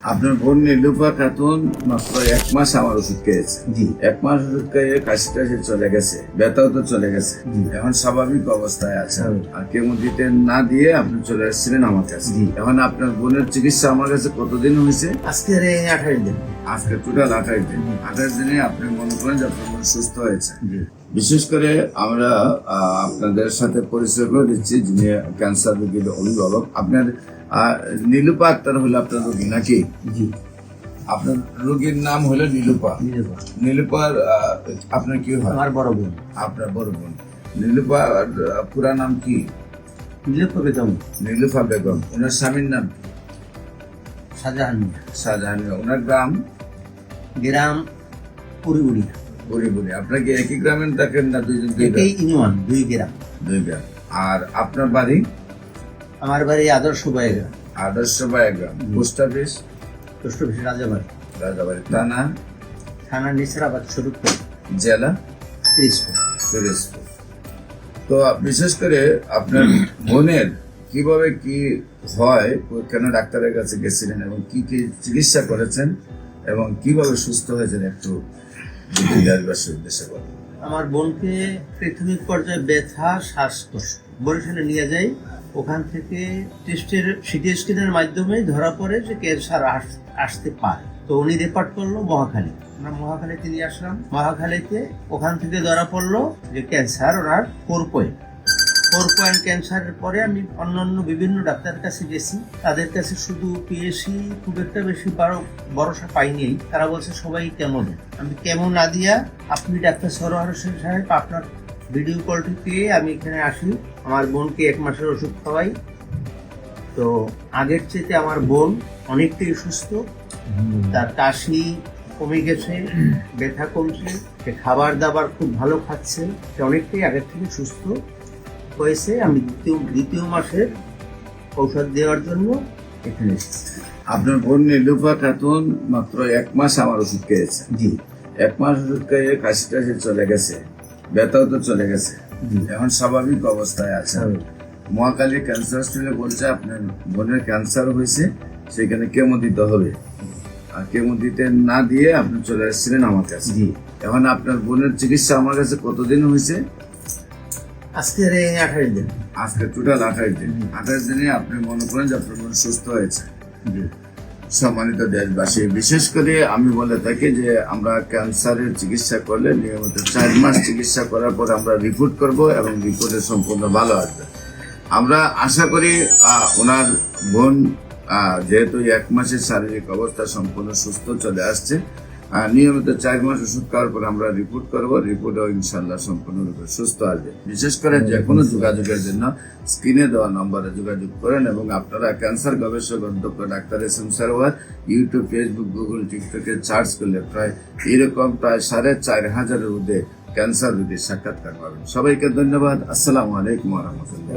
আপনার বোন নীলুফা খাতুন মাত্র 1 মাস আমার ওষুধ খেয়েছে। জি। 1 মাস ওষুধ খেয়ে কাশিটা চলে গেছে, ব্যথাও তো চলে গেছে, এখন স্বাভাবিক অবস্থায় আছে। আর কেমো দিতে না দিয়ে আপনি চলে এসেছিলেন আমার কাছে। এখন আপনার বোনের চিকিৎসা আমার কাছে কতদিন হয়েছে? আজকে 28 দিন। আজকে টোটাল 28 দিন। 28 দিনে আপনি মনে করেন যে আপনার বোন সুস্থ হয়েছে। বিশেষ করে আমরা আপনাদের সাথে পরিচয় করে দিচ্ছি যিনি ক্যান্সার রোগীর অভিভাবক। আপনার নীলুফা আক্তার হলো আপনার রোগী নাকি? জি। আপনার রোগীর নাম হলো নীলুফা। নীলুফার আপনার কি হয়? আমার বড় বোন। আপনার বড় বোন। নীলুফা পুরা নাম কি? নীলুফা বেগম। নীলুফা বেগম। ওনার স্বামীর নাম কি? শাহজাহান মিয়া। শাহজাহান মিয়া। ওনার গ্রাম পুরিবুড়িয়া। বুড়ি। আপনার কি একই গ্রামের থাকেন না দুইজন? একই ইউনিয়ন, 2 গ্রাম। 2 গ্রাম। আর আপনার বাড়ি? আমার বাড়ি আদর্শ বাড়িগ্রাম। আদর্শ বাড়িগ্রাম। Post office? রাজাবাড়ি। রাজাবাড়ি। থানা নিসারাবাদ শরীফপুর। জেলা পিরোজপুর। তো বিশেষ করে আপনার বোনের কিভাবে কি হয়, কেন ডাক্তারের কাছে গেছিলেন এবং কি কি চিকিৎসা করেছেন এবং কিভাবে সুস্থ হয়েছেন একটু দেশবাসীর উদ্দেশ্যে বলেন। আমার বোনকে প্রাথমিক পর্যায়ে ব্যথা, শ্বাসকষ্ট বরিশালে নিয়ে যাই। ওখান থেকে সিটি স্ক্যানের মাধ্যমে ধরা পড়ে যে ক্যান্সার আসতে পারে। তো উনি রেফার করলো মহাখালী। আমরা মহাখালীতে নিয়ে আসলাম। মহাখালীতে ওখান থেকে ধরা পড়লো যে ক্যান্সার ওনার 4 পয়েন্ট ক্যান্সারের পরে আমি অন্যান্য বিভিন্ন ডাক্তারের কাছে গেছি। তাদের কাছে শুধু পিএসসি খুব একটা বেশি ভরসা পাইনি। তারা বলছে সবাই কেমো দেন। আমি কেমো না দিয়া আপনি ডাক্তার সরোয়ার হোসেন সাহেব আপনার ভিডিও কলটি পেয়ে আমি এখানে আসি। আমার বোনকে 1 মাসের ওষুধ খাওয়াই। তো আগের চেয়ে আমার বোন অনেকটাই সুস্থ। তার কাশি কমে গেছে, ব্যথা কমছে, সে খাবার দাবার খুব ভালো খাচ্ছে, সে অনেকটাই আগের থেকে সুস্থ হয়েছে। আমি দ্বিতীয় মাসের ঔষধ দেওয়ার জন্য এখানে এসেছি। আপনার বোন নীলুফা খাতুন মাত্র 1 মাস আমার ওষুধ খেয়েছে। জি। 1 মাস ওষুধ খেয়ে কাশিটা চলে গেছে, ব্যথাও তো চলে গেছে, এখন স্বাভাবিক অবস্থায় আছে। মহাকালী ক্যান্সার হসপিটালে বলছে আপনার বোনের ক্যান্সার হয়েছে, সেখানে কেমো দিতে হবে। আর কেমো দিতে না দিয়ে আপনি চলে এসেছিলেন আমার কাছে। এখন আপনার বোনের চিকিৎসা আমার কাছে কতদিন হয়েছে? আজকে 28 দিন। আজকে টোটাল 28 দিন। 28 দিনে আপনি মনে করেন যে আপনার বোন সুস্থ হয়েছে। সম্মানিত দেশবাসী, বিশেষ করে আমি বলে থাকি যে আমরা ক্যান্সারের চিকিৎসা করলে নিয়মিত 4 মাস চিকিৎসা করার পর আমরা রিপোর্ট করব এবং রিপোর্টে সম্পূর্ণ ভালো আসবে। আমরা আশা করি ওনার বোন যেহেতু 1 মাসের শারীরিক অবস্থা সম্পূর্ণ সুস্থ চলে আসছে, নিয়মিত 4 মাস ওষুধ খাওয়ার পর আমরা রিপোর্ট করবো। রিপোর্টেও ইনশাল্লাহ সম্পূর্ণরূপে সুস্থ আসবে। বিশেষ করে যে কোনো যোগাযোগের জন্য স্ক্রিনে দেওয়া নম্বরে যোগাযোগ করেন এবং আপনারা ক্যান্সার গবেষক অধ্যক্ষ doctor SM. Sarwar YouTube, Facebook, Google, টিকটকে সার্চ করলে প্রায় 4,500 ঊর্ধ্বে ক্যান্সার রোগীর সাক্ষাৎকার পাবেন। সবাইকে ধন্যবাদ। আসসালামু আলাইকুম ওয়া রাহমাতুল্লাহ।